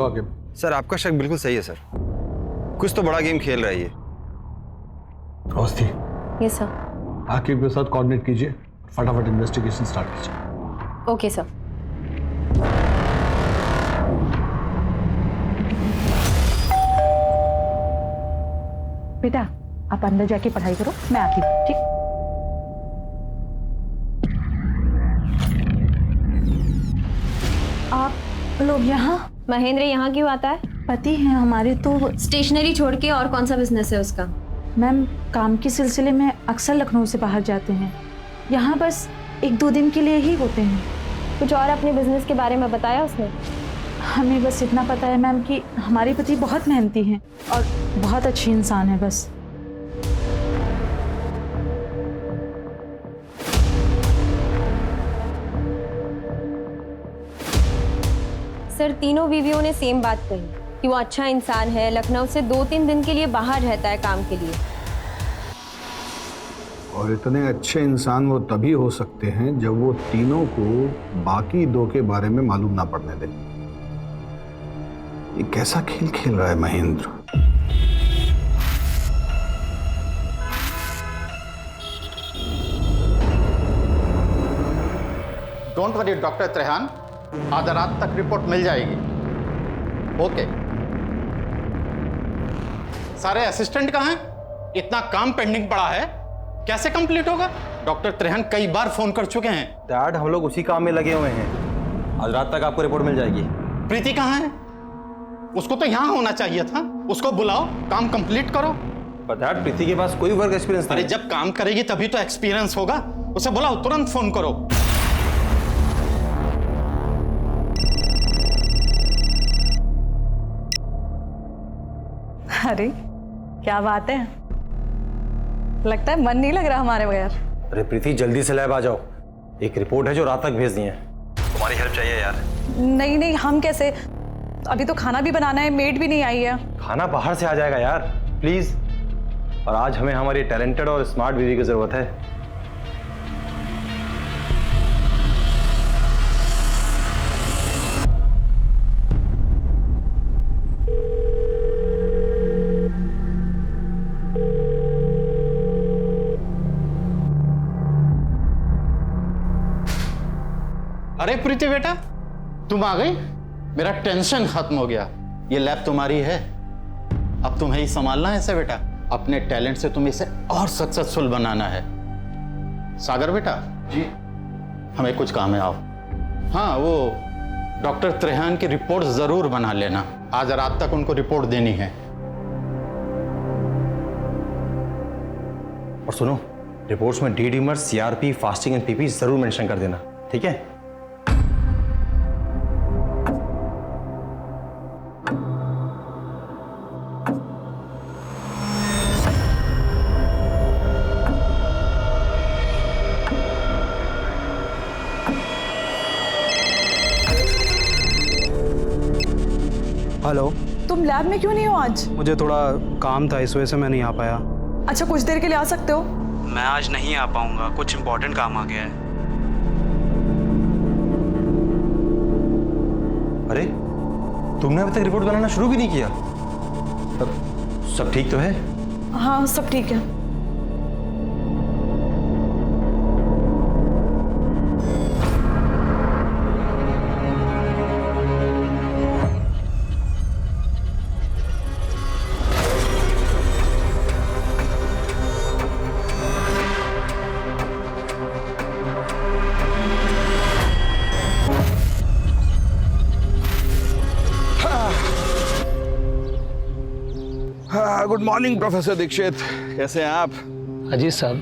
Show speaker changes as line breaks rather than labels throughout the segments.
बताओ आकिब।
सर आपका शक बिल्कुल सही है सर, कुछ तो बड़ा गेम खेल रहा है ये।
औस्ती,
यस सर।
आकिब के साथ कोऑर्डिनेट कीजिए, फटाफट इन्वेस्टिगेशन स्टार्ट कीजिए।
Okay sir.
बेटा आप अंदर जाके पढ़ाई करो, मैं आती हूँ। ठीक। आप लोग यहाँ?
महेंद्र यहाँ क्यों आता है?
पति हैं हमारे तो।
स्टेशनरी छोड़ के और कौन सा बिजनेस है उसका?
मैम काम के सिलसिले में अक्सर लखनऊ से बाहर जाते हैं, यहाँ बस 1-2 दिन के लिए ही होते हैं।
कुछ और अपने बिजनेस के बारे में बताया उसने?
हमें बस इतना पता है मैम कि हमारे पति बहुत मेहनती हैं और बहुत अच्छे इंसान है बस।
सर तीनों बीवियों ने सेम बात कही कि वो अच्छा इंसान है, लखनऊ से 2-3 दिन के लिए बाहर रहता है काम के लिए।
और इतने अच्छे इंसान वो तभी हो सकते हैं जब वो तीनों को बाकी 2 के बारे में मालूम ना पड़ने दें। ये कैसा खेल खेल रहा है Mahendra?
Don't worry doctor Trehan, आधा रात तक रिपोर्ट मिल जाएगी। ओके। सारे असिस्टेंट कहाँ हैं? इतना काम पेंडिंग पड़ा है, कैसे कंप्लीट होगा? डॉक्टर त्रेहान कई बार फोन कर चुके हैं।
डैड हम लोग उसी काम में लगे हुए हैं, आज रात तक आपको रिपोर्ट मिल जाएगी।
प्रीति कहाँ है? उसको तो यहाँ होना चाहिए था, उसको बुलाओ, काम कंप्लीट करो।
पर डैड प्रीति के पास कोई वर्क एक्सपीरियंस नहीं।
अरे जब काम करेगी तभी तो एक्सपीरियंस होगा, उसे बुलाओ, तुरंत फोन करो।
अरे क्या बात है, लगता है मन नहीं लग रहा हमारे बगैर।
अरे प्रीति जल्दी से लैब आ जाओ, एक रिपोर्ट है जो रात तक भेजनी है। तुम्हारी हेल्प चाहिए यार।
नहीं नहीं, हम कैसे, अभी तो खाना भी बनाना है, मेड भी नहीं आई है।
खाना बाहर से आ जाएगा यार, प्लीज। और आज हमें हमारी टैलेंटेड और स्मार्ट बीवी की जरूरत है।
अरे प्रीति बेटा, तुम आ गई, मेरा टेंशन खत्म हो गया। ये लैब तुम्हारी है, अब तुम्हें ही संभालना है इसे बेटा। अपने टैलेंट से तुम्हें इसे और सक्सेसफुल बनाना है। सागर बेटा जी, हमें कुछ काम है, आओ। हाँ, वो डॉक्टर त्रेहान की रिपोर्ट जरूर बना लेना, आज रात तक उनको रिपोर्ट देनी है।
और सुनो, रिपोर्ट्स में D डीमर, CRP, fasting and PP जरूर मेंशन कर देना, ठीक है?
हेलो।
तुम लैब में क्यों नहीं हो आज?
मुझे थोड़ा काम था, इस वजह से मैं नहीं आ पाया।
अच्छा कुछ देर के लिए आ सकते हो?
मैं आज नहीं आ पाऊंगा, कुछ इम्पोर्टेंट काम आ गया है।
अरे तुमने अभी तक रिपोर्ट बनाना शुरू भी नहीं किया? सब ठीक तो है?
हाँ सब ठीक है।
गुड मॉर्निंग प्रोफेसर दीक्षित, कैसे हैं आप?
अजीत साहब,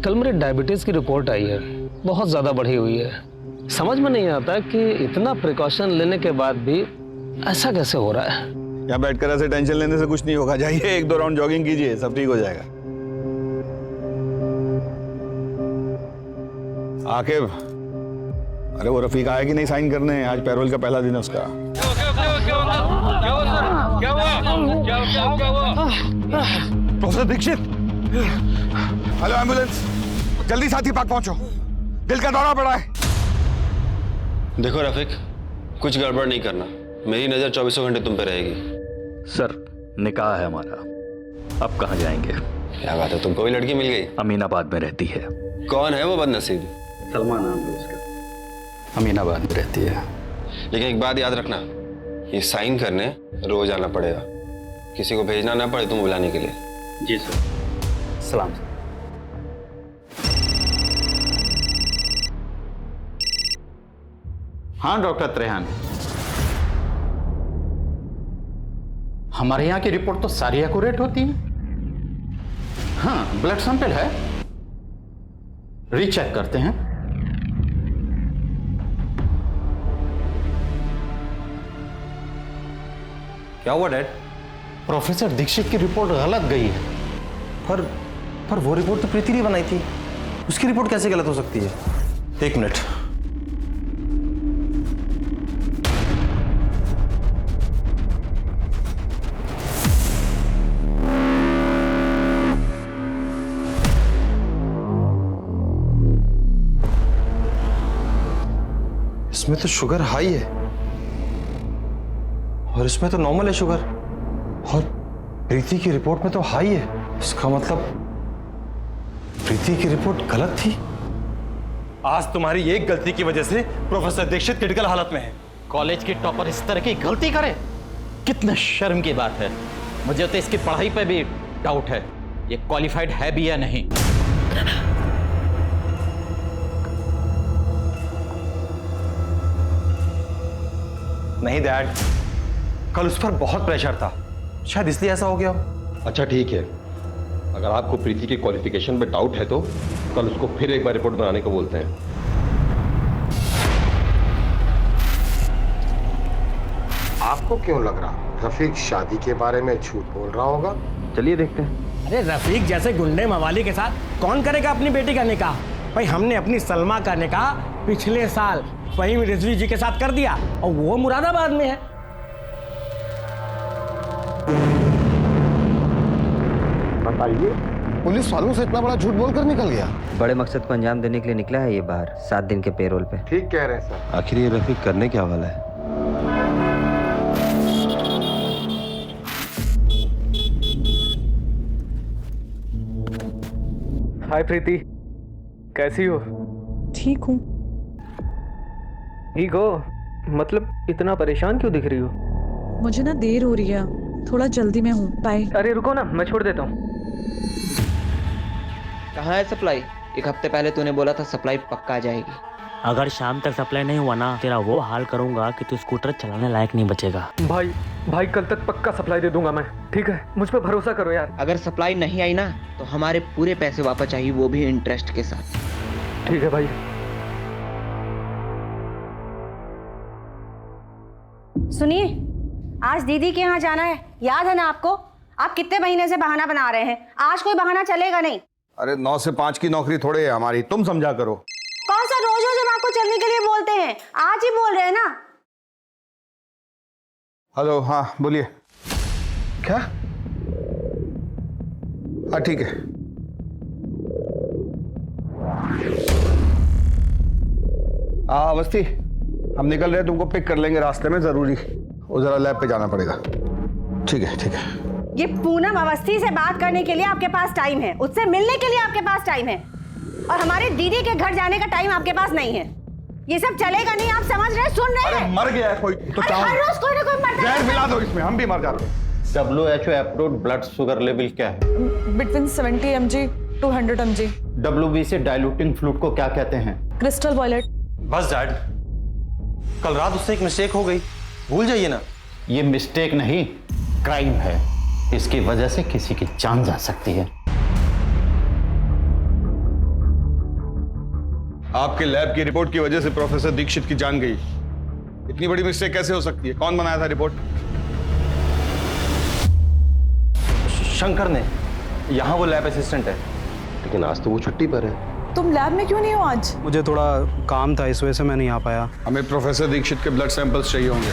कल मेरे डायबिटीज की रिपोर्ट आई है, बहुत ज्यादा बढ़ी हुई है। समझ में नहीं आता कि इतना प्रिकॉशन लेने के बाद भी ऐसा कैसे हो रहा है।
यहाँ बैठकर ऐसे टेंशन लेने से कुछ नहीं होगा, जाइए 1-2 राउंड जॉगिंग कीजिए, सब ठीक हो जाएगा। आकिब, अरे वो रफीक आया कि नहीं साइन करने? आज पैरोल का पहला दिन है उसका। प्रोफेसर दीक्षित, हेलो एम्बुलेंस, जल्दी साथी पार्क पहुंचो, दिल का दौरा पड़ा है।
देखो रफीक, कुछ गड़बड़ नहीं करना, मेरी नज़र 24 घंटे तुम पे रहेगी।
सर निकाह है हमारा, अब कहाँ जाएंगे?
क्या बात है, तुमको भी लड़की मिल गई?
अमीनाबाद में रहती है।
कौन है वो बदनसीब?
सलमा नाम है उसका, अमीनाबाद में रहती है।
लेकिन एक बात याद रखना, ये साइन करने रोज आना पड़ेगा, किसी को भेजना ना पड़े तुम बुलाने के लिए।
जी सर। सलाम सर।
हाँ डॉक्टर त्रेहान, हमारे यहाँ की रिपोर्ट तो सारी एक्यूरेट होती है। हाँ, ब्लड सैंपल है, रीचेक करते हैं।
क्या हुआ डैड?
प्रोफेसर दीक्षित की रिपोर्ट गलत गई है।
पर वो रिपोर्ट तो प्रीति ने बनाई थी, उसकी रिपोर्ट कैसे गलत हो सकती है? एक मिनट। इसमें तो शुगर हाई है और इसमें तो नॉर्मल है शुगर, और प्रीति की रिपोर्ट में तो हाई है। इसका मतलब प्रीति की रिपोर्ट गलत थी। आज तुम्हारी एक गलती की वजह से प्रोफेसर दीक्षित क्रिटिकल हालत में है।
कॉलेज की टॉपर इस तरह की गलती करे, कितना शर्म की बात है। मुझे तो इसकी पढ़ाई पे भी डाउट है, ये क्वालिफाइड है भी या नहीं।
नहीं डैड, कल उस पर बहुत प्रेशर था, शायद इसलिए ऐसा हो गया हो।
अच्छा ठीक है, अगर आपको प्रीति की क्वालिफिकेशन पे डाउट है तो कल उसको फिर एक बार रिपोर्ट बनाने को बोलते हैं।
आपको क्यों लग रहा रफीक शादी के बारे में झूठ बोल रहा होगा?
चलिए देखते हैं।
अरे रफीक जैसे गुंडे मवाली के साथ कौन करेगा अपनी बेटी का निकाह? भाई हमने अपनी सलमा का निकाह पिछले साल फहीम रिजवी जी के साथ कर दिया और वो मुरादाबाद में है।
बताइए, पुलिस वालों से इतना बड़ा झूठ बोलकर निकल गया?
बड़े मकसद को अंजाम देने के लिए निकला है ये बाहर, 7 दिन के पेरोल पे।
ठीक कह रहे हैं सर।
आखिर ये रफीक करने क्या वाला है?
हाय प्रीति, कैसी हो?
ठीक हूँ।
ठीक हो? मतलब इतना परेशान क्यों दिख रही हो?
मुझे ना देर हो रही है, थोड़ा जल्दी में हूँ। बाय।
अरे रुको ना, मैं छोड़ देता हूँ।
कहाँ है सप्लाई? एक हफ्ते पहले तूने बोला था सप्लाई पक्का आ जाएगी।
अगर शाम तक सप्लाई नहीं हुआ ना, तेरा वो हाल करूंगा कि तू स्कूटर चलाने लायक नहीं बचेगा।
भाई कल तक पक्का सप्लाई दे दूंगा मैं, ठीक है? मुझ पे भरोसा करो यार।
अगर सप्लाई नहीं आई ना तो हमारे पूरे पैसे वापस चाहिए, वो भी इंटरेस्ट के साथ।
ठीक है भाई।
सुनिए, आज दीदी के यहाँ जाना है, याद है ना आपको? आप कितने महीने से बहाना बना रहे हैं, आज कोई बहाना चलेगा नहीं।
अरे 9 से 5 की नौकरी थोड़े है हमारी, तुम समझा करो।
कौन सा रोज रोज हम आपको चलने के लिए बोलते हैं, आज ही बोल रहे हैं ना।
हेलो, हाँ बोलिए। क्या? हाँ ठीक है। अवस्थी, हम निकल रहे हैं, तुमको पिक कर लेंगे रास्ते में, जरूरी वो जरा लैब पे जाना पड़ेगा। ठीक है ठीक है।
ये पूनम अवस्थी से बात करने के लिए आपके पास टाइम है, उससे मिलने के लिए आपके पास टाइम है, और हमारे दीदी के घर जाने का टाइम आपके पास नहीं है। ये सब चलेगा नहीं, आप समझ रहे, सुन रहे हैं?
मर गया है कोई तो
हर रोज कोई ना कोई मरता है।
जहर मिला दो इसमें, हम भी मर जाते हैं।
WHO approved blood sugar level क्या है?
Between 70 mg to 100 mg।
WBC diluting fluid को क्या कहते हैं?
Crystal violet.
बस डैड, कल रात उससे एक मिस्टेक हो गई, भूल जाइए ना।
ये मिस्टेक नहीं, क्राइम है। इसकी वजह से किसी की जान जा सकती है।
आपके लैब की रिपोर्ट की वजह से प्रोफेसर दीक्षित की जान गई। इतनी बड़ी मिस्टेक कैसे हो सकती है? कौन बनाया था रिपोर्ट?
शंकर ने, यहाँ वो लैब असिस्टेंट है।
लेकिन आज तो वो छुट्टी पर है।
तुम लैब में क्यों नहीं हो आज?
मुझे थोड़ा काम था, इस वजह से मैं नहीं आ पाया।
हमें प्रोफेसर दीक्षित के ब्लड सैंपल्स चाहिए होंगे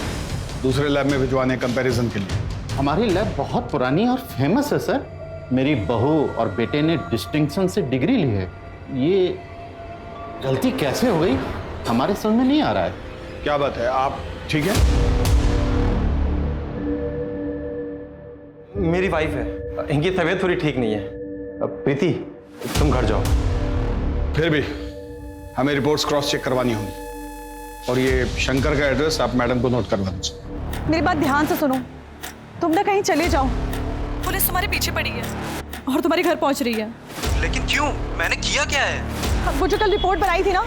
दूसरे लैब में भिजवाने कंपैरिजन के लिए।
हमारी लैब बहुत पुरानी और फेमस है सर। मेरी बहू और बेटे ने डिस्टिंक्शन से डिग्री ली है। ये गलती कैसे हो गई हमारे समझ में नहीं आ रहा है।
क्या बात है, आप ठीक है?
मेरी वाइफ है, इनकी तबीयत थोड़ी ठीक नहीं है। प्रीति तुम घर जाओ।
फिर भी हमें रिपोर्ट्स क्रॉस चेक करवानी होगी, और ये शंकर का एड्रेस आप मैडम को नोट करवा दीजिए।
मेरी बात ध्यान से सुनो, तुम ना कहीं चले जाओ, पुलिस तुम्हारे पीछे पड़ी है और तुम्हारे घर पहुंच रही है।
लेकिन क्यों? मैंने किया क्या है?
वो जो कल रिपोर्ट बनाई थी ना,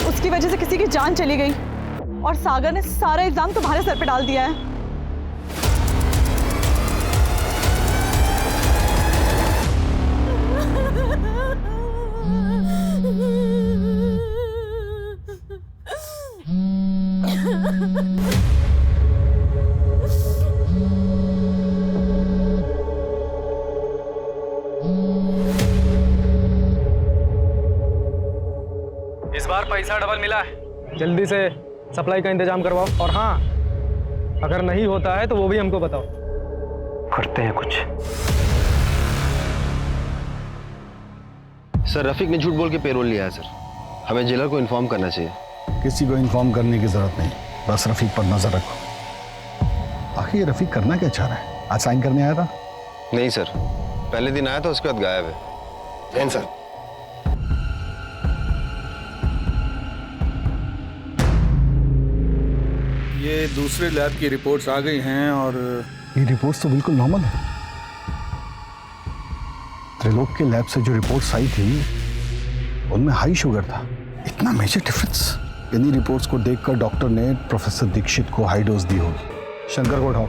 उसकी वजह से किसी की जान चली गई और सागर ने सारा इल्जाम तुम्हारे सर पे डाल दिया है।
इस बार पैसा डबल मिला है, जल्दी से सप्लाई का इंतजाम करवाओ। और हाँ, अगर नहीं होता है तो वो भी हमको बताओ,
करते हैं कुछ।
सर रफीक ने झूठ बोल के पेरोल लिया है सर, हमें जेलर को इन्फॉर्म करना चाहिए।
किसी को इन्फॉर्म करने की जरूरत नहीं, बस रफीक पर नजर रखो। आखिर ये रफीक करना क्या चाह रहा है? आज साइन करने आया था?
नहीं सर, पहले दिन आया था, उसके बाद गायब है। सर
ये दूसरे लैब की रिपोर्ट्स आ गई हैं, और ये रिपोर्ट्स तो बिल्कुल नॉर्मल है। त्रिलोक के लैब से जो रिपोर्ट्स आई थी उनमें हाई शुगर था। इतना मेजर डिफरेंस? इन्हीं रिपोर्ट्स को देखकर डॉक्टर ने प्रोफेसर दीक्षित को हाई डोज दी होगी। शंकर को उठाओ,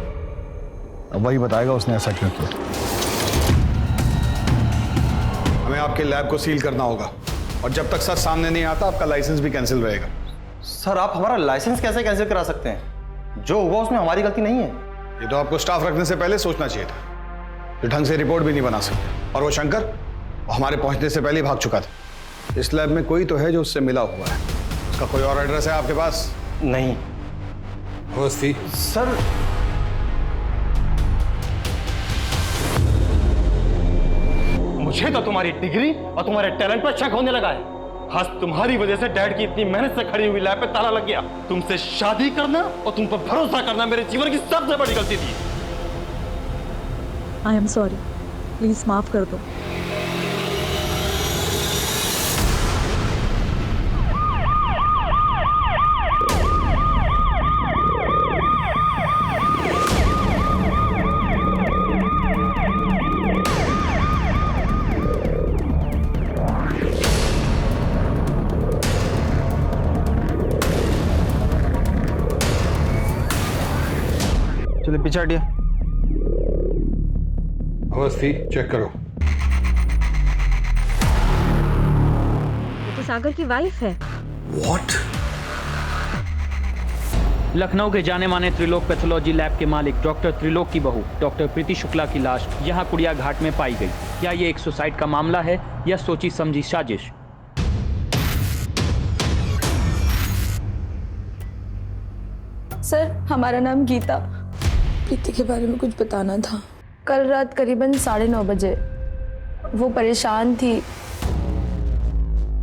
अब वही बताएगा उसने ऐसा क्यों किया। हमें आपके लैब को सील करना होगा, और जब तक सच सामने नहीं आता आपका लाइसेंस भी कैंसिल रहेगा।
सर आप हमारा लाइसेंस कैसे कैंसिल करा सकते हैं? जो हुआ उसमें हमारी गलती नहीं है।
ये तो आपको स्टाफ रखने से पहले सोचना चाहिए था। ये ढंग से रिपोर्ट भी नहीं बना सकते, और वो शंकर वो हमारे पहुंचने से पहले ही भाग चुका था। इस लैब में कोई तो है जो उससे मिला हुआ है। उसका कोई और एड्रेस है आपके पास?
नहीं।
अवस्थी
सर मुझे तो तुम्हारी डिग्री और तुम्हारे टैलेंट पर शक होने लगा है। आज तुम्हारी वजह से डैड की इतनी मेहनत से खड़ी हुई लैब पे ताला लग गया। तुमसे शादी करना और तुम पर भरोसा करना मेरे जीवन की सबसे बड़ी गलती थी।
आई एम सॉरी, प्लीज माफ कर दो।
चलो पीछे हटिए।
अवस्थी चेक करो।
ये तो सागर की वाइफ है।
What?
लखनऊ के जाने माने त्रिलोक पैथोलॉजी लैब के मालिक डॉक्टर त्रिलोक की बहू डॉक्टर प्रीति शुक्ला की लाश यहाँ कुड़िया घाट में पाई गई। क्या ये एक सुसाइड का मामला है या सोची समझी साजिश?
सर हमारा नाम गीता।
प्रीति के बारे में कुछ बताना था।
कल रात करीबन 9:30 बजे वो परेशान थी,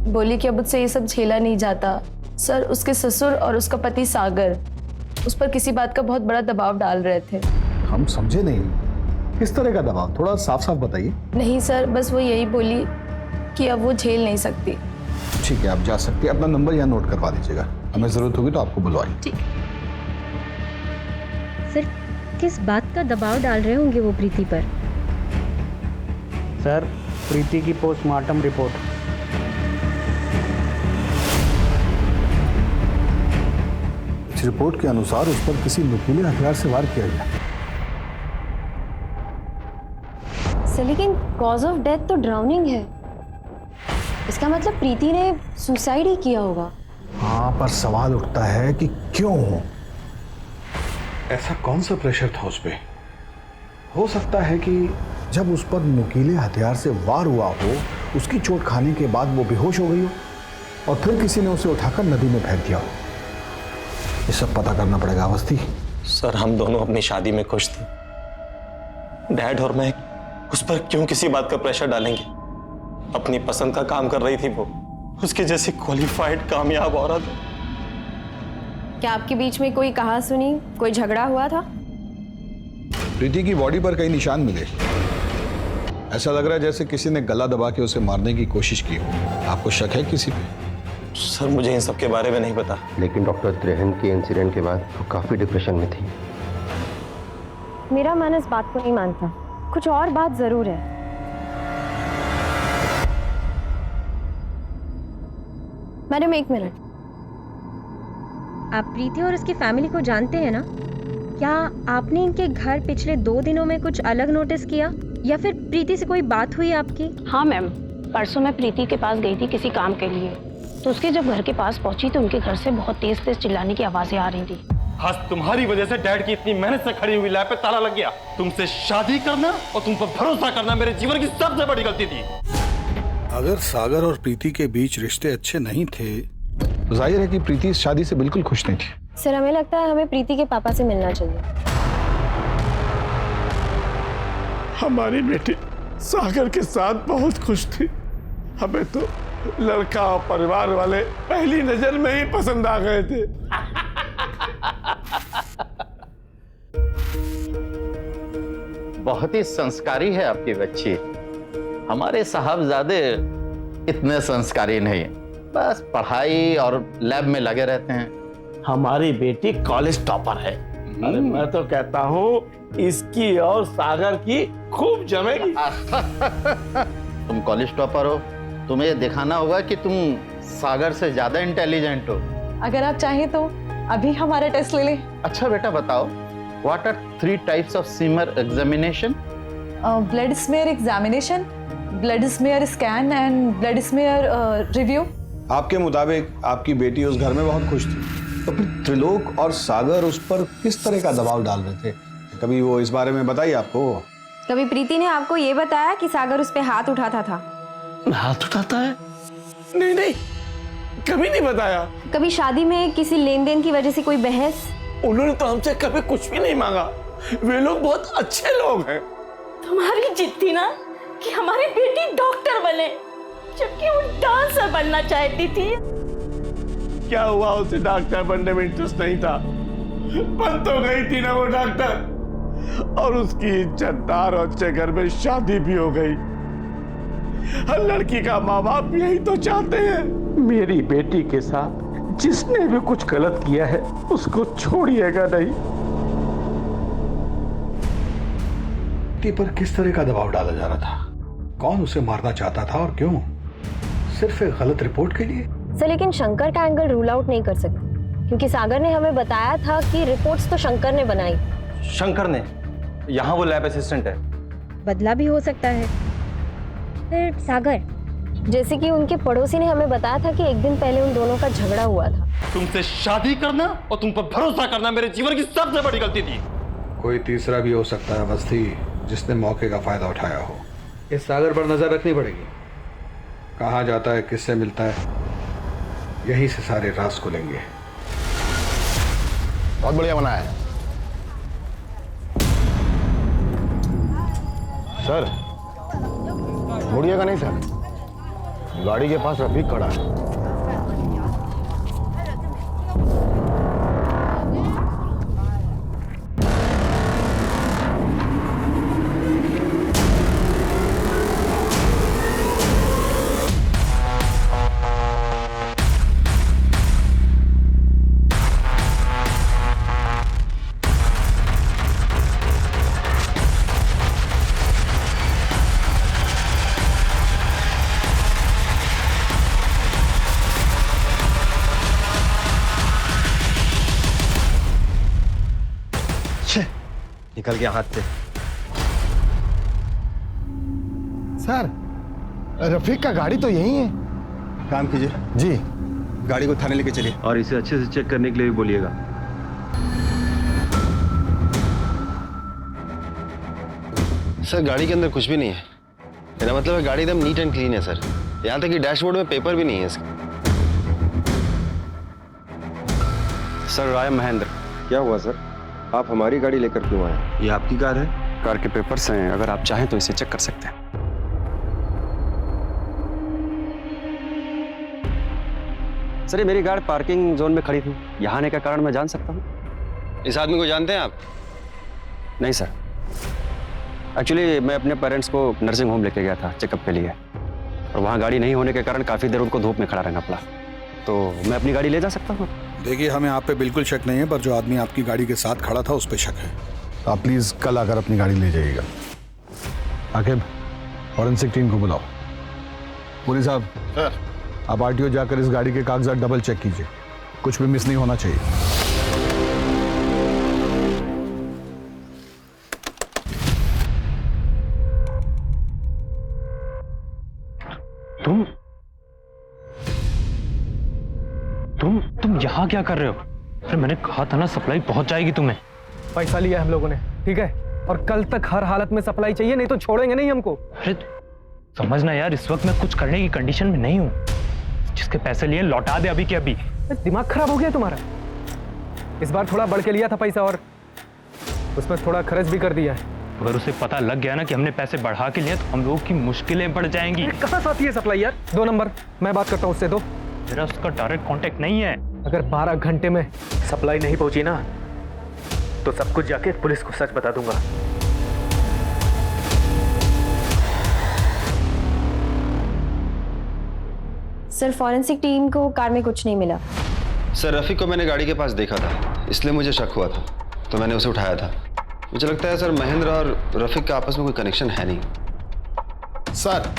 बोली कि अब मुझसे ये सब झेला नहीं जाता। सर उसके ससुर और उसका पति सागर उस पर किसी बात का बहुत बड़ा दबाव डाल रहे थे।
हम समझे नहीं, किस तरह का दबाव? थोड़ा साफ साफ बताइए।
नहीं सर, बस वो यही बोली कि अब वो झेल नहीं सकती।
ठीक है, आप जा सकते हैं। अपना नंबर यहाँ नोट करवा लीजिएगा, हमें जरूरत होगी तो आपको बुलवाएंगे।
ठीक।
सर किस बात का दबाव डाल रहे होंगे वो प्रीति पर?
सर प्रीति की पोस्टमार्टम रिपोर्ट।
इस रिपोर्ट के अनुसार उस पर किसी नुकीले हथियार से वार किया गया।
सर लेकिन कॉज ऑफ डेथ तो ड्राउनिंग है, इसका मतलब प्रीति ने सुसाइड ही किया होगा।
हाँ, पर सवाल उठता है कि क्यों? ऐसा कौन सा प्रेशर था उस पे? हो सकता है कि जब उस पर नुकीले हथियार से वार हुआ हो, उसकी चोट खाने के बाद वो बेहोश हो गई हो और फिर किसी ने उसे उठाकर नदी में फेंक दिया हो। ये सब पता करना पड़ेगा अवस्थी।
सर हम दोनों अपनी शादी में खुश थे। डैड और मैं उस पर क्यों किसी बात का प्रेशर डालेंगे? अपनी पसंद का काम कर रही थी वो, उसके जैसी क्वालिफाइड कामयाब औरत।
क्या आपके बीच में कोई कहा सुनी, कोई झगड़ा हुआ था?
प्रीति की बॉडी पर कई निशान मिले। ऐसा लग रहा है जैसे किसी ने गला दबा के उसे मारने की कोशिश की हो। आपको शक है किसी पे?
सर मुझे इन सब के बारे में नहीं पता।
लेकिन डॉक्टर त्रेहन के इंसिडेंट के बाद वो काफी डिप्रेशन में थी।
मेरा मन इस बात को नहीं मानता, कुछ और बात जरूर है।
मैडम एक मिनट।
आप प्रीति और उसकी फैमिली को जानते हैं ना? क्या आपने इनके घर पिछले 2 दिनों में कुछ अलग नोटिस किया या फिर प्रीति से कोई बात हुई आपकी?
हाँ मैम, परसों मैं प्रीति के पास गई थी किसी काम के लिए, तो उसके जब घर के पास पहुंची तो उनके घर से बहुत तेज तेज चिल्लाने की आवाजें आ रही थी।
आज तुम्हारी वजह से डैड की इतनी मेहनत से खड़ी हुई लैब पे ताला लग गया। तुमसे शादी करना और तुम पर भरोसा करना मेरे जीवन की सबसे बड़ी गलती थी।
अगर सागर और प्रीति के बीच रिश्ते अच्छे नहीं थे तो जाहिर है कि प्रीति इस शादी से बिल्कुल खुश नहीं थी।
सर हमें लगता है हमें प्रीति के पापा से मिलना चाहिए।
हमारी बेटी सागर के साथ बहुत खुश थी। हमें तो लड़का और परिवार वाले पहली नजर में ही पसंद आ गए थे।
बहुत ही संस्कारी है आपकी बच्ची। हमारे साहबजादे इतने संस्कारी नहीं, बस पढ़ाई और लैब में लगे रहते हैं।
हमारी बेटी कॉलेज टॉपर है। अरे मैं तो कहता हूँ इसकी और सागर की खूब जमेगी।
तुम कॉलेज टॉपर हो, तुम्हें ये दिखाना होगा कि तुम सागर से ज्यादा इंटेलिजेंट हो।
अगर आप चाहें तो अभी हमारा टेस्ट ले लें।
अच्छा बेटा बताओ, what are 3 types of smear examination?
Blood smear examination, blood smear scan and blood smear review.
आपके मुताबिक आपकी बेटी उस घर में बहुत खुश थी, तो फिर त्रिलोक और सागर उस पर किस तरह का दबाव डाल रहे थे? कभी वो इस बारे में बताइए आपको?
कभी प्रीति ने आपको ये बताया कि सागर उस पे हाथ उठाता था?
हाथ उठाता है? नहीं नहीं, कभी नहीं बताया।
कभी शादी में किसी लेन देन की वजह से कोई बहस?
उन्होंने तो हमसे कभी कुछ भी नहीं मांगा। वे लोग बहुत अच्छे लोग हैं।
तुम्हारी जिद थी ना कि हमारी बेटी डॉक्टर बने, जबकि वो डांसर बनना चाहती थी।
क्या हुआ, उसे डॉक्टर बनने में इंटरेस्ट नहीं था? बन तो गई थी ना वो डॉक्टर, और उसकी इज्जतदार और अच्छे घर में शादी भी हो गई। हर लड़की का माँ बाप यही तो चाहते हैं। मेरी बेटी के साथ जिसने भी कुछ गलत किया है उसको छोड़िएगा नहीं। बेटी पर किस तरह का दबाव डाला जा रहा था? कौन उसे मारना चाहता था और क्यों? सिर्फ एक गलत रिपोर्ट के लिए?
सर लेकिन शंकर का एंगल रूल आउट नहीं कर सकते, क्योंकि सागर ने हमें बताया था कि रिपोर्ट्स तो शंकर ने बनाई।
शंकर ने? यहाँ वो लैब असिस्टेंट है।
बदला भी हो सकता है। फिर सागर,
जैसे कि उनके पड़ोसी ने हमें बताया था कि एक दिन पहले उन दोनों का झगड़ा हुआ था।
तुमसे शादी करना और तुम पर भरोसा करना मेरे जीवन की सबसे बड़ी गलती थी।
कोई तीसरा भी हो सकता है अवस्थी, जिसने मौके का फायदा उठाया हो। इस सागर पर नजर रखनी पड़ेगी। कहाँ जाता है, किससे मिलता है, यहीं से सारे राज खुलेंगे।
बहुत बढ़िया बना है सर। मुड़िएगा नहीं सर, गाड़ी के पास रफीक खड़ा है।
निकल गया हाथ से।
सर रफीक का गाड़ी तो यही है।
काम कीजिए
जी,
गाड़ी को थाने लेके चलिए और इसे अच्छे से चेक करने के लिए भी बोलिएगा। सर गाड़ी के अंदर कुछ भी नहीं है। मेरा मतलब है गाड़ी एकदम नीट एंड क्लीन है सर। यहाँ तक कि डैशबोर्ड में पेपर भी नहीं है इसका। सर राय महेंद्र।
क्या हुआ सर? आप हमारी गाड़ी लेकर क्यों आए?
ये आपकी कार है?
कार के पेपर्स हैं, अगर आप चाहें तो इसे चेक कर सकते हैं। सर ये मेरी कार पार्किंग जोन में खड़ी थी, यहाँ आने का कारण मैं जान सकता हूँ?
इस आदमी को जानते हैं आप?
नहीं सर, एक्चुअली मैं अपने पेरेंट्स को नर्सिंग होम लेके गया था चेकअप के लिए, और वहाँ गाड़ी नहीं होने के कारण काफ़ी देर उनको धूप में खड़ा रहना पड़ा। तो मैं अपनी गाड़ी ले जा सकता हूँ?
देखिए, हमें आप पे बिल्कुल शक नहीं है, पर जो आदमी आपकी गाड़ी के साथ खड़ा था उस पर शक है। आप प्लीज़ कल आकर अपनी गाड़ी ले जाइएगा। आकिब, फॉरेंसिक टीम को बुलाओ। पुलिस साहब, सर, आप आरटीओ जाकर इस गाड़ी के कागजात डबल चेक कीजिए, कुछ भी मिस नहीं होना चाहिए।
तुम यहाँ क्या कर रहे हो? अरे मैंने कहा था ना सप्लाई पहुंच जाएगी तुम्हें। पैसा लिया हम लोगों ने, ठीक है, और कल तक हर हालत में सप्लाई चाहिए, नहीं तो छोड़ेंगे नहीं हमको। अरे समझना यार, इस वक्त मैं कुछ करने की कंडीशन में नहीं हूँ। जिसके पैसे लिए लौटा दे अभी के अभी। दिमाग खराब हो गया तुम्हारा। इस बार थोड़ा बढ़ के लिया था पैसा और उसमें थोड़ा खर्च भी कर दिया है। अगर उसे पता लग गया ना कि हमने पैसे बढ़ा के लिए तो हम लोगों की मुश्किलें बढ़ जाएंगी। कहाँ से आती है सप्लाई यार? 2 नंबर, मैं बात करता हूँ उससे। दो, मेरा उसका डायरेक्ट कांटेक्ट नहीं है। अगर 12 घंटे में सप्लाई नहीं पहुंची ना तो सब कुछ जाके पुलिस को सच बता दूंगा।
सर, फॉरेंसिक टीम को कार में कुछ नहीं मिला।
सर, रफीक को मैंने गाड़ी के पास देखा था, इसलिए मुझे शक हुआ था, तो मैंने उसे उठाया था। मुझे लगता है सर, महेंद्र और रफीक का आपस में कोई कनेक्शन है नहीं।
सर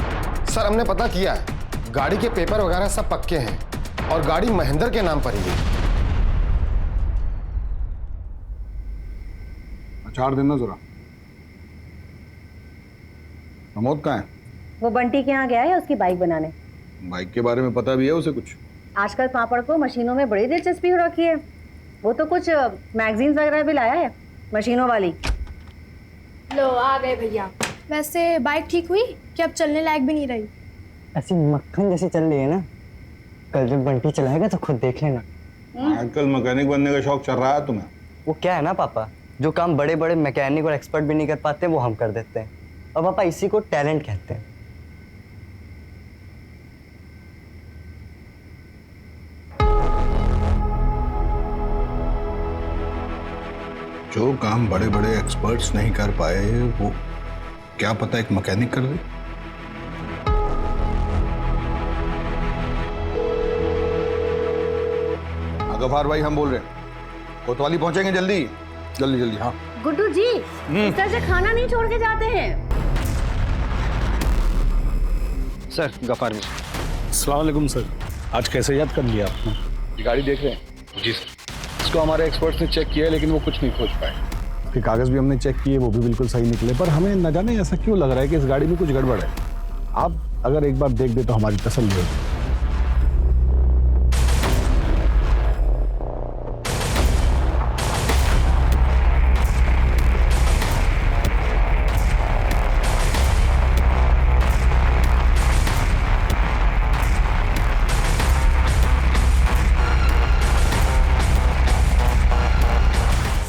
हमने पता किया है, गाड़ी के पेपर वगैरह सब पक्के हैं और गाड़ी महेंद्र के नाम पर ही है।
4 दिन ना जरा। प्रमोद कहाँ है?
वो बंटी के यहाँ गया है उसकी बाइक बनाने।
बाइक के बारे में पता भी है उसे कुछ?
आजकल पापड़ को मशीनों में बड़ी दिलचस्पी हो रखी है। वो तो कुछ मैगजीन्स वगैरह भी लाया है मशीनों वाली।
लो आ गए भैया। वैसे बाइक ठीक हुई कि अब चलने लायक भी नहीं रही?
ऐसी मक्खन जैसी चल रही है ना, कल जब बंटी चलाएगा तो खुद देख लेना।
आजकल मैकेनिक बनने का शौक चल रहा है तुम्हें?
वो क्या है ना पापा, जो काम बड़े बड़े मैकेनिक और एक्सपर्ट भी नहीं कर पाते वो हम कर देते हैं, और पापा इसी को टैलेंट कहते हैं।
जो काम बड़े बड़े एक्सपर्ट्स नहीं कर पाए वो क्या पता एक मैकेनिक कर दे। गफार भाई, हम बोल रहे हैं, कोतवाली पहुंचेंगे जल्दी जल्दी जल्दी। हाँ
गुड्डू जी, इस तरह से खाना नहीं छोड़ के जाते हैं।
सर, गफार जी।
अस्सलाम वालेकुम सर, आज कैसे याद कर लिया आपने? ये गाड़ी देख रहे हैं? जी सर। इसको हमारे एक्सपर्ट्स ने चेक किया लेकिन वो कुछ नहीं खोज पाए। फिर कागज भी हमने चेक किए, वो भी बिल्कुल सही निकले, पर हमें न जाने ऐसा क्यों लग रहा है कि इस गाड़ी में कुछ गड़बड़ है। आप अगर एक बार देख दे तो हमारी तसल्ली होगी।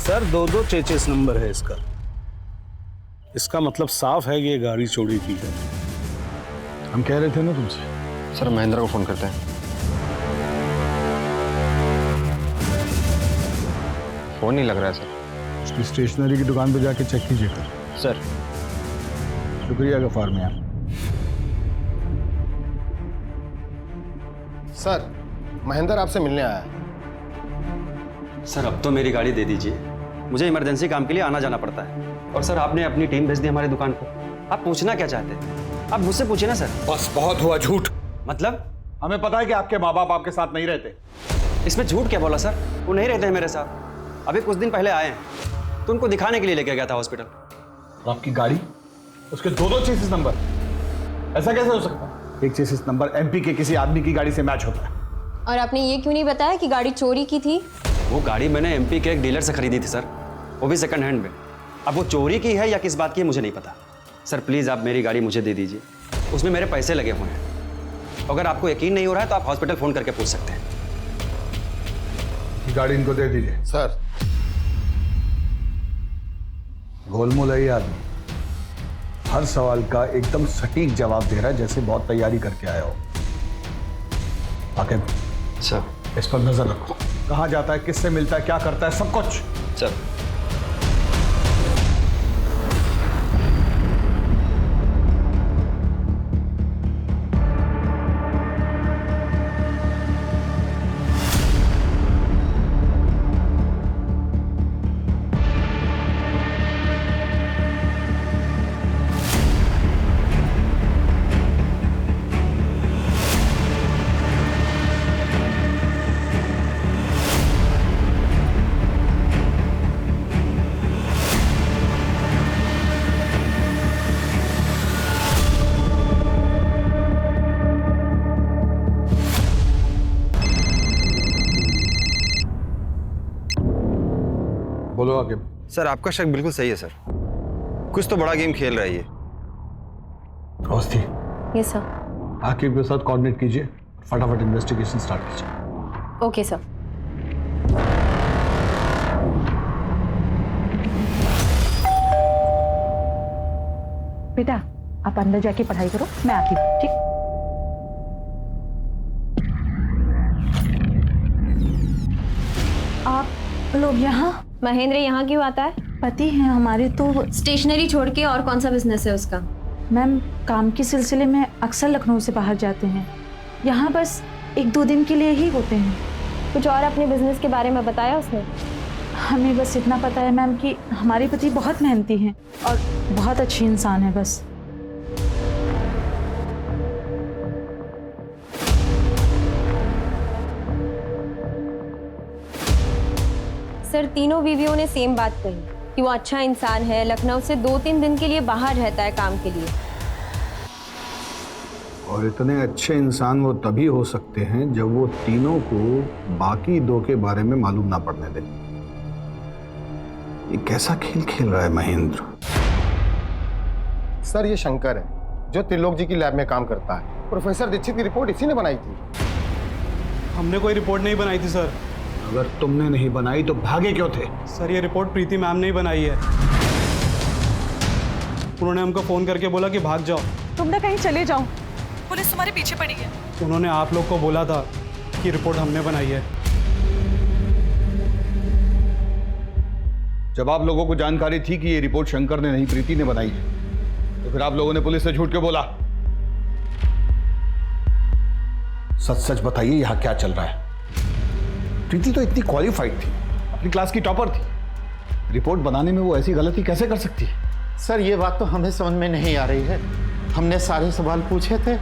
सर 2-2 चेचिस नंबर है इसका। इसका मतलब साफ है कि ये गाड़ी चोरी की है।
हम कह रहे थे ना तुमसे।
सर, महेंद्र को फोन करते हैं। फोन नहीं लग रहा है सर।
उसकी स्टेशनरी की दुकान पे जाके चेक कीजिए
सर।
शुक्रिया गफार मियां।
सर, महेंद्र आपसे मिलने आया है।
सर, अब तो मेरी गाड़ी दे दीजिए, मुझे इमरजेंसी काम के लिए आना जाना पड़ता है। और सर, आपने अपनी टीम भेज दी हमारी दुकान पर। आप पूछना क्या चाहते हैं? आप मुझसे पूछिए ना सर।
बस बहुत हुआ झूठ।
मतलब?
हमें पता है कि आपके माँ बाप आपके साथ नहीं रहते।
इसमें झूठ क्या बोला सर? वो नहीं रहते हैं मेरे साथ। अभी कुछ दिन पहले आए हैं तो उनको दिखाने के लिए लेके गया था हॉस्पिटल।
और आपकी गाड़ी, उसके 2-2 चेसिस नंबर, ऐसा कैसे हो सकता है? एक चेसिस नंबर एमपी के किसी आदमी की गाड़ी से मैच होता है।
और आपने ये क्यों नहीं बताया कि गाड़ी चोरी की थी?
वो गाड़ी मैंने एमपी के एक डीलर से खरीदी थी सर, वो भी सेकंड हैंड में। अब वो चोरी की है या किस बात की है मुझे नहीं पता। सर प्लीज़ आप मेरी गाड़ी मुझे दे दीजिए, उसमें मेरे पैसे लगे हुए हैं। अगर आपको यकीन नहीं हो रहा है तो आप हॉस्पिटल फ़ोन करके पूछ सकते हैं।
गाड़ी इनको दे दीजिए।
सर,
गोलमोल है ये आदमी, हर सवाल का एकदम सटीक जवाब दे रहा है, जैसे बहुत तैयारी करके आया हो। आकिब
सर,
इस पर नजर रखो, कहाँ जाता है, किससे मिलता है, क्या करता है, सब कुछ।
सर।
बोलो आगे।
सर आपका शक बिल्कुल सही है सर, कुछ तो बड़ा गेम खेल रहा है ये।
Awasthi,
yes sir.
आकिब के साथ कोऑर्डिनेट कीजिए, फटाफट इन्वेस्टिगेशन स्टार्ट कीजिए।
Okay sir.
बेटा आप अंदर जाके पढ़ाई करो, मैं आती हूँ। ठीक। आप लोग यहाँ?
महेंद्र यहाँ क्यों आता है?
पति हैं हमारे, तो
स्टेशनरी छोड़ के और कौन सा बिजनेस है उसका?
मैम काम के सिलसिले में अक्सर लखनऊ से बाहर जाते हैं, यहाँ बस 1-2 दिन के लिए ही होते हैं।
कुछ और अपने बिजनेस के बारे में बताया उसने?
हमें बस इतना पता है मैम कि हमारे पति बहुत मेहनती हैं और बहुत अच्छे इंसान है बस।
सर तीनों बीवियों ने सेम बात कही कि वो अच्छा इंसान है, लखनऊ से 2-3 दिन के लिए बाहर रहता है काम के लिए।
और इतने अच्छे इंसान वो तभी हो सकते हैं जब वो तीनों को बाकी 2 के बारे में मालूम ना पड़ने दें। ये कैसा खेल खेल रहा है महेंद्र?
सर ये शंकर है जो त्रिलोक जी की लैब में काम करता है। प्रोफेसर दीक्षित की रिपोर्ट इसी ने बनाई थी।
हमने कोई रिपोर्ट नहीं बनाई थी सर।
अगर तुमने नहीं बनाई तो भागे क्यों थे?
सर ये रिपोर्ट प्रीति मैम ने ही बनाई है। उन्होंने हमको फोन करके बोला कि भाग जाओ,
तुम ना कहीं चले जाओ, पुलिस तुम्हारे पीछे पड़ी है।
उन्होंने आप लोग को बोला था कि रिपोर्ट हमने बनाई है।
जब आप लोगों को जानकारी थी कि ये रिपोर्ट शंकर ने नहीं प्रीति ने बनाई है, तो फिर आप लोगों ने पुलिस से झूठ क्यों बोला? सच सच बताइए यहां क्या चल रहा है? प्रीति तो इतनी क्वालिफाइड थी, अपनी क्लास की टॉपर थी, रिपोर्ट बनाने में वो ऐसी गलती कैसे कर सकती है?
सर ये बात तो हमें समझ में नहीं आ रही है। हमने सारे सवाल पूछे थे,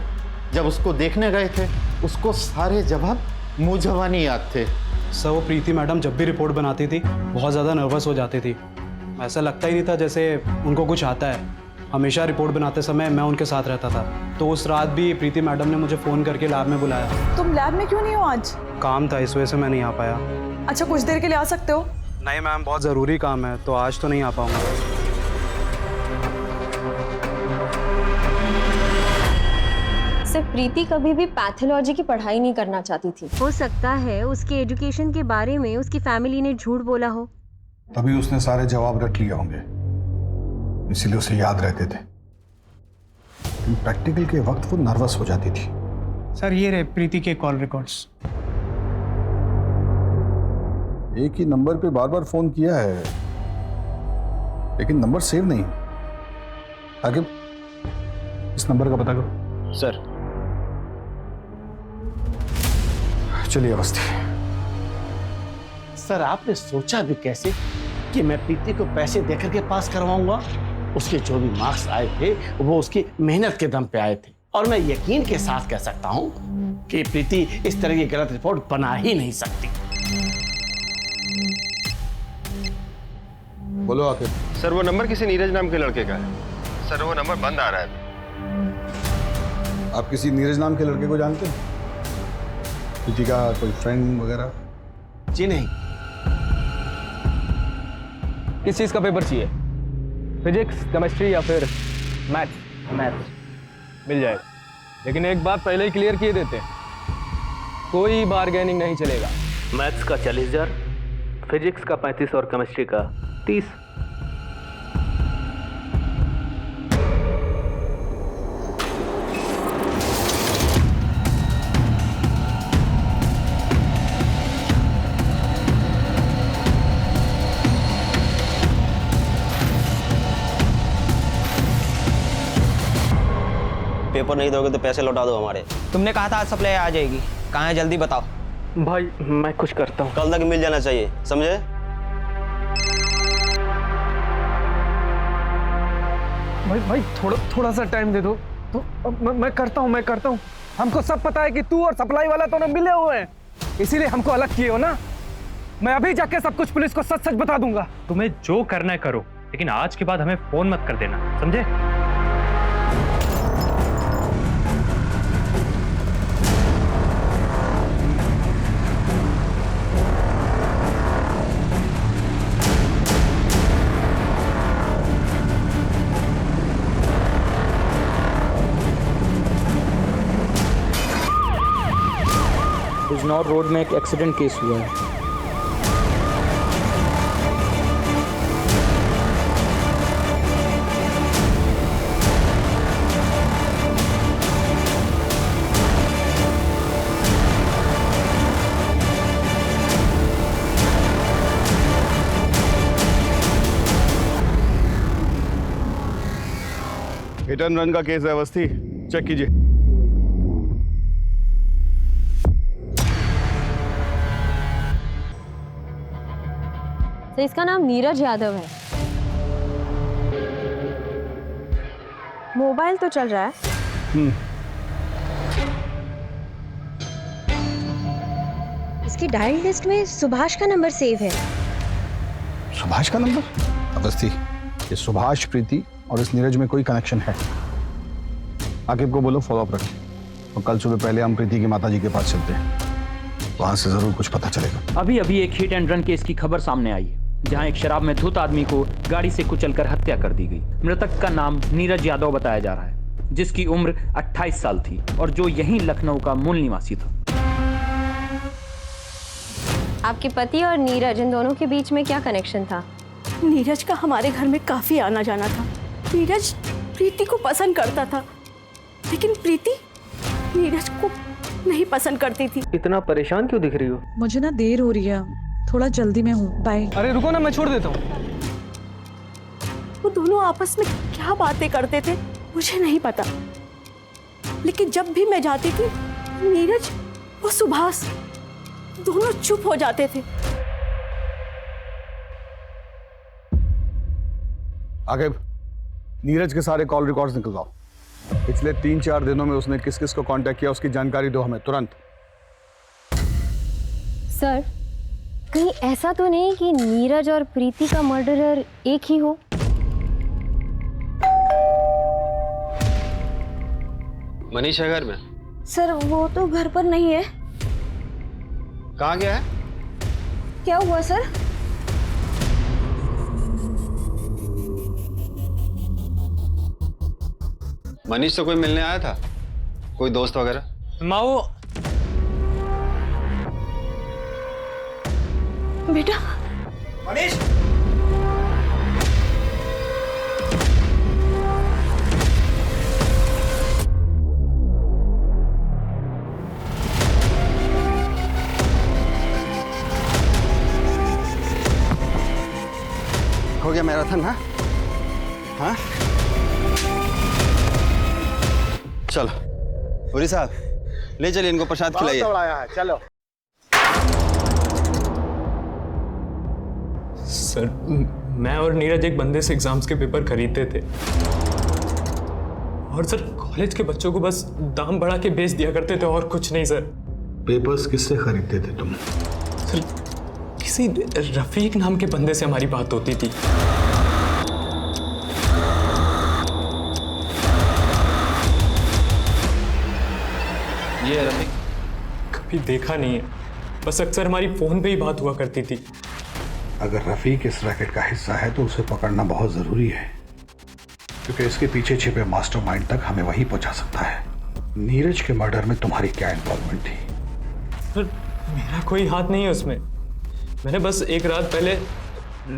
जब उसको देखने गए थे उसको सारे जवाब मुंह जबानी याद थे।
सर वो प्रीति मैडम जब भी रिपोर्ट बनाती थी बहुत ज़्यादा नर्वस हो जाती थी। ऐसा लगता ही नहीं था जैसे उनको कुछ आता है। हमेशा रिपोर्ट बनाते समय मैं उनके साथ रहता था। तो उस रात भी प्रीति मैडम ने मुझे फ़ोन करके लैब में बुलाया।
तुम लैब में क्यों नहीं हो आज?
काम था, इस वजह से मैं नहीं आ पाया।
अच्छा कुछ देर के लिए आ सकते हो?
नहीं मैम, बहुत ज़रूरी काम है, तो आज तो नहीं आ पाऊंगा।
सर प्रीति कभी भी पैथोलॉजी की पढ़ाई नहीं करना चाहती थी। हो सकता है उसके एजुकेशन के बारे में उसकी फैमिली ने झूठ बोला हो,
तभी उसने सारे जवाब रट लिए होंगे, इसीलिए उसे याद रहते थे। प्रैक्टिकल के वक्त वो नर्वस हो जाती थी।
सर ये रहे प्रीति के कॉल रिकॉर्ड्स।
एक ही नंबर पे बार बार फोन किया है, लेकिन नंबर सेव नहीं। आगे इस नंबर का पता करो।
सर
चलिए अवस्थी।
सर आपने सोचा भी कैसे कि मैं प्रीति को पैसे देकर के पास करवाऊंगा? उसके जो भी मार्क्स आए थे वो उसकी मेहनत के दम पे आए थे, और मैं यकीन के साथ कह सकता हूं कि प्रीति इस तरह की गलत रिपोर्ट बना ही नहीं सकती।
बोलो आखिर।
सर वो नंबर किसी नीरज नाम के लड़के का है। सर वो नंबर बंद आ रहा है।
आप किसी नीरज नाम के लड़के को जानते हैं? प्रीति का कोई फ्रेंड वगैरह?
जी नहीं।
किस चीज का पेपर चाहिए? फिजिक्स, केमिस्ट्री या फिर मैथ्स? मैथ्स मिल जाएगा, लेकिन एक बात पहले ही क्लियर किए देते हैं, कोई बार्गेनिंग नहीं चलेगा।
मैथ्स का 40,000, फिजिक्स का 35 और केमिस्ट्री का 30।
पेपर नहीं दोगे तो पैसे लौटा दो हमारे।
तुमने कहा था आज सप्लाई आ जाएगी, कहाँ है जल्दी बताओ।
भाई मैं कुछ करता हूँ।
कल तक मिल जाना चाहिए, समझे?
भाई थोड़ा सा टाइम दे दो तो मैं करता हूँ। हमको सब पता है कि तू और सप्लाई वाला दोनों मिले हुए हैं, इसीलिए हमको अलग किए हो ना। मैं अभी जाके सब कुछ पुलिस को सच बता दूंगा।
तुम्हें जो करना है करो, लेकिन आज के बाद हमें फोन मत कर देना, समझे?
बिजनौर रोड में एक एक्सीडेंट केस हुआ है।
हिट एंड रन का केस है अवस्थी, चेक कीजिए।
तो इसका नाम नीरज यादव है। मोबाइल तो चल रहा है। इसकी डायल लिस्ट में सुभाष का नंबर सेव है।
सुभाष का नंबर? अवस्थी, ये सुभाष, प्रीति और इस नीरज में कोई कनेक्शन है? आकिब को बोलो फॉलो अप रखें और कल सुबह पहले हम प्रीति की माताजी के पास चलते हैं, वहां से जरूर कुछ पता चलेगा।
अभी अभी एक हिट एंड रन केस की खबर सामने आई है, जहां एक शराब में धुत आदमी को गाड़ी से कुचलकर हत्या कर दी गई। मृतक का नाम नीरज यादव बताया जा रहा है, जिसकी उम्र 28 साल थी और जो यहीं लखनऊ का मूल निवासी था।
आपके पति और नीरज, इन दोनों के बीच में क्या कनेक्शन था?
नीरज का हमारे घर में काफी आना जाना था। नीरज प्रीति को पसंद करता था, लेकिन प्रीति नीरज को नहीं पसंद करती थी।
इतना परेशान क्यों दिख रही हो?
मुझे ना देर हो रही है, थोड़ा जल्दी में हूँ, बाय।
अरे रुको ना, मैं छोड़ देता हूँ।
वो दोनों आपस में क्या बातें करते थे मुझे नहीं पता, लेकिन जब भी मैं जाती थी नीरज और सुभाष दोनों चुप हो जाते थे।
आगे नीरज के सारे कॉल रिकॉर्ड्स निकलवाओ। पिछले 3-4 दिनों में उसने किस किस को कांटेक्ट किया, उसकी जानकारी दो हमें तुरंत।
सर, कहीं ऐसा तो नहीं कि नीरज और प्रीति का मर्डरर एक ही हो?
मनीष है घर में?
सर, वो तो घर पर नहीं है।
कहाँ गया है?
क्या हुआ सर?
मनीष से कोई मिलने आया था? कोई दोस्त वगैरह?
माओ,
बेटा
मनीष,
हो गया मैराथन? हाँ हाँ, चलो पुरी साहब ले चलिए, इनको प्रसाद खिलाइए।
है, चलो।
सर, मैं और नीरज एक बंदे से एग्जाम्स के पेपर खरीदते थे और सर कॉलेज के बच्चों को बस दाम बढ़ा के बेच दिया करते थे और कुछ नहीं सर।
पेपर्स किससे खरीदते थे तुम?
सर, किसी रफीक नाम के बंदे से हमारी बात होती थी।
ये रफीक
कभी देखा नहीं है, बस अक्सर हमारी फोन पे ही बात हुआ करती थी।
अगर रफीक इस रैकेट का हिस्सा है तो उसे पकड़ना बहुत जरूरी है, क्योंकि इसके पीछे छिपे मास्टरमाइंड तक हमें वही पहुंचा सकता है। नीरज के मर्डर में तुम्हारी क्या इन्वॉल्वमेंट थी?
सर, मेरा कोई हाथ नहीं है उसमें। मैंने बस एक रात पहले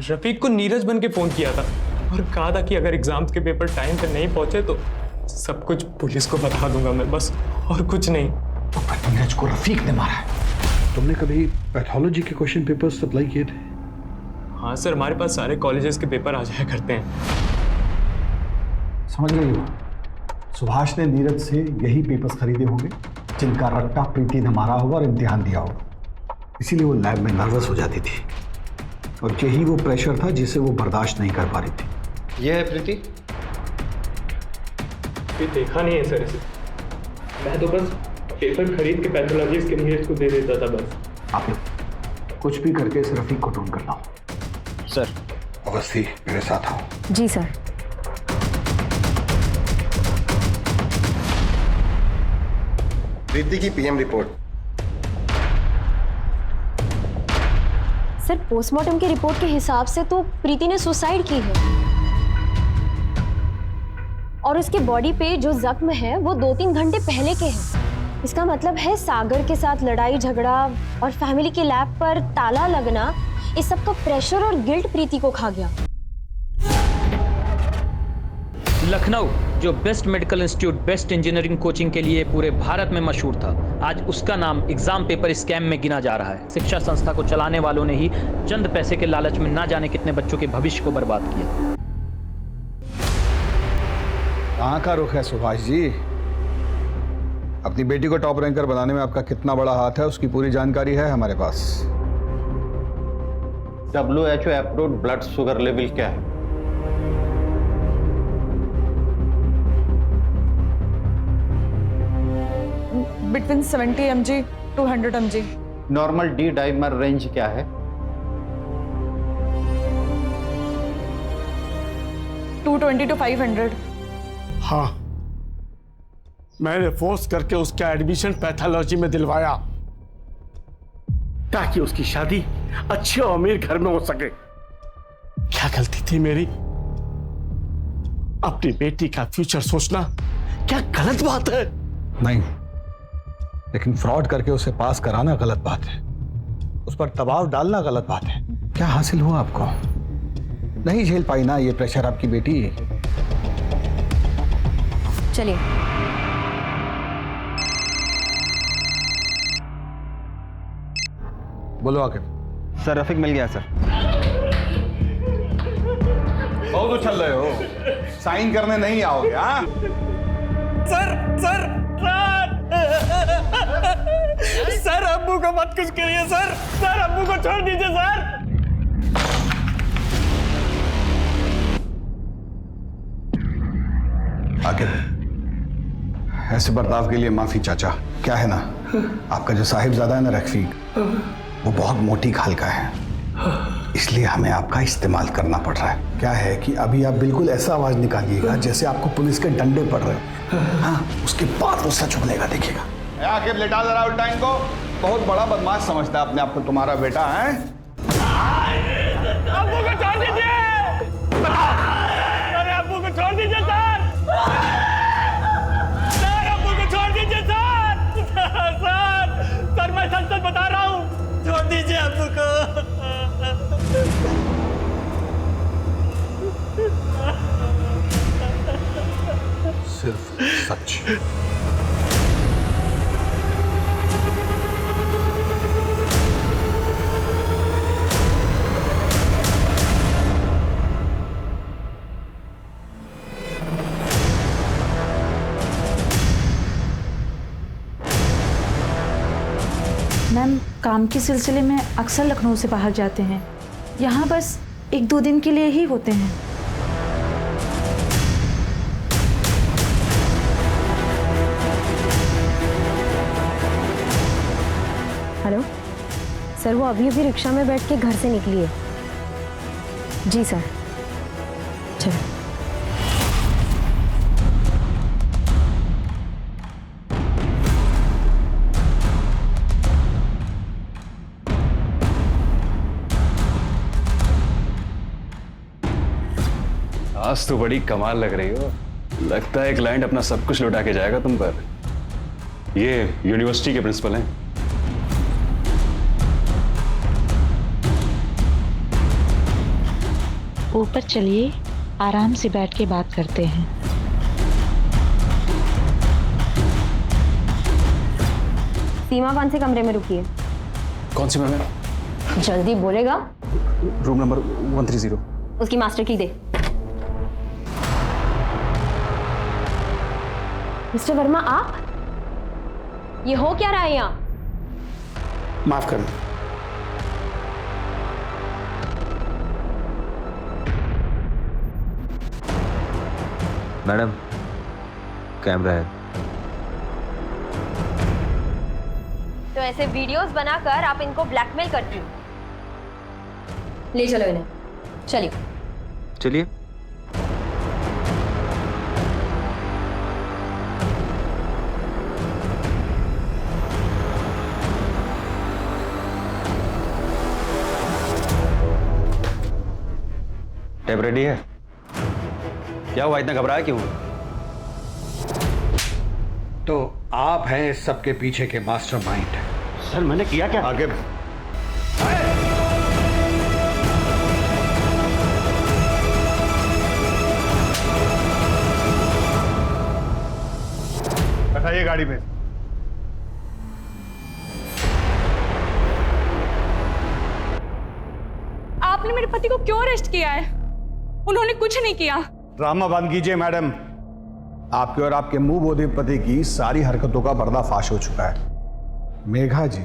रफीक को नीरज बन के फोन किया था और कहा था कि अगर एग्जाम्स के पेपर टाइम पे नहीं पहुंचे तो सब कुछ पुलिस को बता दूंगा मैं, बस और कुछ नहीं।
तो नीरज को रफीक ने मारा है। तुमने कभी पैथोलॉजी के क्वेश्चन पेपर सप्लाई किए थे?
हाँ सर, हमारे पास सारे कॉलेजेस के पेपर आ जाया करते हैं।
समझ गई हो? सुभाष ने नीरज से यही पेपर्स खरीदे होंगे जिनका रट्टा प्रीति ने मारा होगा और इम्तिहान दिया होगा। इसीलिए वो लैब में नर्वस हो जाती थी और यही वो प्रेशर था जिसे वो बर्दाश्त नहीं कर पा रही थी।
ये है प्रीति?
ये देखा नहीं है सर इसे। मैं तो बस पेपर खरीद के पैथोलॉजिस्ट के नीरज को दे देता था बस।
आप कुछ भी करके इस रफीक को ढूंढ कर लाओ।
सर।
अवस्थी, मेरे साथ आओ।
जी सर।
प्रीति की पीएम रिपोर्ट।
सर, पोस्टमार्टम की रिपोर्ट के हिसाब से तो प्रीति ने सुसाइड की है और उसके बॉडी पे जो जख्म है वो 2-3 घंटे पहले के हैं। इसका मतलब है सागर के साथ लड़ाई झगड़ा और फैमिली की लैब पर ताला लगना, इस सब का प्रेशर और गिल्ट प्रीति को खा गया।
लखनऊ जो best medical institute, best engineering coaching के लिए पूरे भारत में मशहूर था, आज उसका नाम एग्जाम पेपर स्कैम में गिना जा रहा है। शिक्षा संस्था को चलाने वालों ने ही चंद पैसे के लालच में ना जाने कितने बच्चों के भविष्य को बर्बाद किया।
कहाँ का रुख है सुभाष जी? अपनी बेटी को टॉप रैंकर बनाने में आपका कितना बड़ा हाथ है, उसकी पूरी जानकारी है हमारे पास।
WHO approved blood sugar level क्या है?
Between 70 mg to 100 mg।
Normal D dimer range क्या है?
220 to 500।
हाँ, मैंने फोर्स करके उसका एडमिशन पैथोलॉजी में दिलवाया ताकि उसकी शादी अच्छे और अमीर घर में हो सके। क्या गलती थी मेरी? अपनी बेटी का फ्यूचर सोचना क्या गलत बात है?
नहीं, लेकिन फ्रॉड करके उसे पास कराना गलत बात है, उस पर दबाव डालना गलत बात है। क्या हासिल हुआ आपको? नहीं झेल पाई ना ये प्रेशर आपकी बेटी?
चलिए।
बोलो आके।
सर रफीक मिल गया सर।
बहुत उछल रहे हो, साइन करने नहीं आओगे? हाँ
सर सर सर सर अब्बू को मत कुछ करिए सर। सर अब्बू को छोड़ दीजिए सर।
आके ऐसे बर्ताव के लिए माफी चाचा। क्या है ना, आपका जो साहिबजादा है ना रफीक, वो बहुत मोटी खाल का है, इसलिए हमें आपका इस्तेमाल करना पड़ रहा है। क्या है कि अभी आप बिल्कुल ऐसा आवाज निकालिएगा जैसे आपको पुलिस के डंडे पड़ रहे हैं। हाँ, उसके बाद वो सच बोलेगा, देखिएगा।
आखिर लेटा जरा उल्टा इनको। बहुत बड़ा बदमाश समझता है अपने आप को तुम्हारा बेटा है।
अब्बू को छोड़ दीजिए। अरे अब्बू को छोड़ दीजिए सर। सर अब्बू को छोड़ दीजिए सर। सर मैं सच सच बता रहा हूँ, छोड़ दीजिए अब्बू को।
सिर्फ सच।
मैम, काम के सिलसिले में अक्सर लखनऊ से बाहर जाते हैं, यहाँ बस 1-2 दिन के लिए ही होते हैं।
हेलो सर, वो अभी अभी रिक्शा में बैठ के घर से निकली है। जी सर, चलो।
आज तो बड़ी कमाल लग रही हो। लगता है क्लाइंट अपना सब कुछ लौटा के जाएगा तुम पर। ये यूनिवर्सिटी के प्रिंसिपल हैं।
ऊपर चलिए, आराम से बैठ के बात करते हैं।
सीमा कौन से कमरे में रुकी है?
कौन सी मैम?
जल्दी बोलेगा।
Room number 130।
उसकी मास्टर की दे। मिस्टर वर्मा, आप ये हो क्या रहा है यहाँ?
माफ करना।
मैडम, कैमरा है।
तो ऐसे वीडियोस बनाकर आप इनको ब्लैकमेल करती हो? ले चलो इन्हें, चलिए।
चलिए। टेप रेडी है? क्या हुआ, इतना घबराया क्यों?
तो
आप हैं इस सबके पीछे के मास्टरमाइंड।
सर मैंने किया क्या?
आगे
बैठाइए गाड़ी में।
आपने मेरे पति को क्यों अरेस्ट किया है? उन्होंने कुछ नहीं किया।
ड्रामा बंद कीजिए मैडम।
आपके और आपके मुंह बोधे पति की सारी हरकतों का पर्दाफाश हो चुका है। मेघा जी,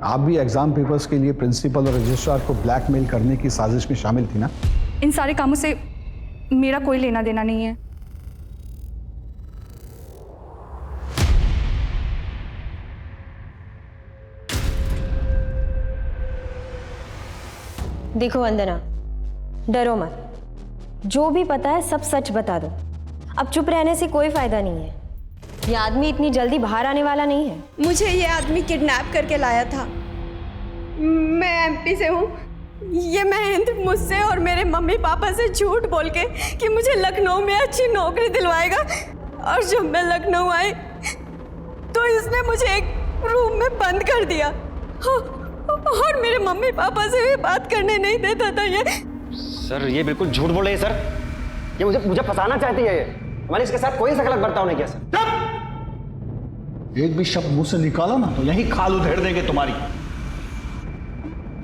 आप भी एग्जाम पेपर्स के लिए प्रिंसिपल और रजिस्ट्रार को ब्लैकमेल करने की साजिश में शामिल थी ना?
इन सारे कामों से मेरा कोई लेना देना नहीं है।
देखो वंदना, डरो मत। जो भी पता है सब सच बता दो। अब चुप रहने से कोई फायदा नहीं है। ये आदमी इतनी जल्दी बाहर आने वाला नहीं है।
मुझे ये आदमी किडनैप करके लाया था। मैं एमपी से हूँ। ये महेंद्र मुझसे और मेरे मम्मी पापा से झूठ बोल के कि मुझे लखनऊ में अच्छी नौकरी दिलवाएगा, और जब मैं लखनऊ आई तो इसने मुझे एक रूम में बंद कर दिया और मेरे मम्मी पापा से भी बात करने नहीं देता था। ये
सर ये बिल्कुल झूठ बोल रही है सर। ये मुझे फंसाना चाहती है। ये हमारे इसके साथ कोई गलत बर्ताव नहीं किया सर।
एक भी शब्द मुंह से निकाला ना तो यही खाल उधेड़ देंगे तुम्हारी।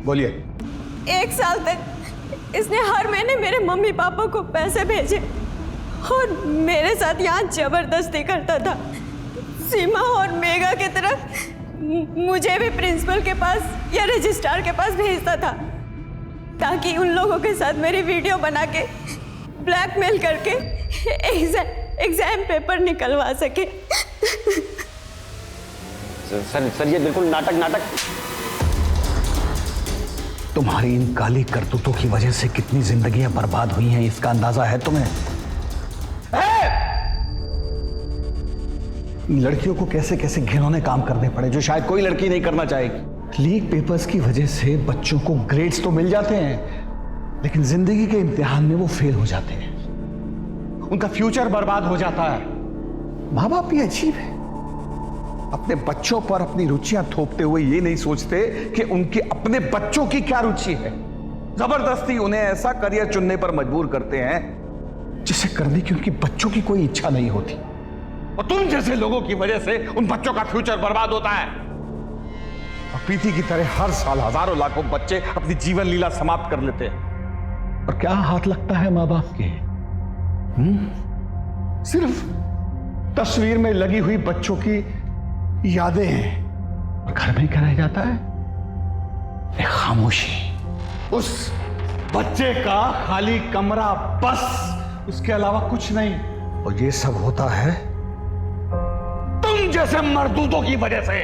बोलिए।
1 साल तक इसने हर महीने मेरे मम्मी पापा को पैसे भेजे और मेरे साथ यहाँ जबरदस्ती करता था। सीमा और मेघा की तरह मुझे भी प्रिंसिपल के पास या रजिस्ट्रार के पास भेजता था ताकि उन लोगों के साथ मेरी वीडियो बना के ब्लैकमेल करके एग्जाम पेपर निकलवा सके।
सर ये बिल्कुल नाटक।
तुम्हारी इन काली करतूतों की वजह से कितनी जिंदगियां बर्बाद हुई हैं, इसका अंदाजा है तुम्हें? लड़कियों को कैसे कैसे घिनौने काम करने पड़े जो शायद कोई लड़की नहीं करना चाहेगी। लीक पेपर्स की वजह से बच्चों को ग्रेड्स तो मिल जाते हैं, लेकिन जिंदगी के इम्तिहान में वो फेल हो जाते हैं, उनका फ्यूचर बर्बाद हो जाता है। माँ बाप भी अजीब है, अपने बच्चों पर अपनी रुचियां थोपते हुए ये नहीं सोचते कि उनके अपने बच्चों की क्या रुचि है। जबरदस्ती उन्हें ऐसा करियर चुनने पर मजबूर करते हैं जिसे करने की उनकी बच्चों की कोई इच्छा नहीं होती, और तुम जैसे लोगों की वजह से उन बच्चों का फ्यूचर बर्बाद होता है। और प्रीति की तरह हर साल हजारों लाखों बच्चे अपनी जीवन लीला समाप्त कर लेते हैं। और क्या हाथ लगता है माँ बाप के? सिर्फ तस्वीर में लगी हुई बच्चों की यादें हैं, और घर में क्या रह जाता है? एक खामोशी, उस बच्चे का खाली कमरा, बस, उसके अलावा कुछ नहीं। और ये सब होता है तुम जैसे मर्दूदों की वजह से।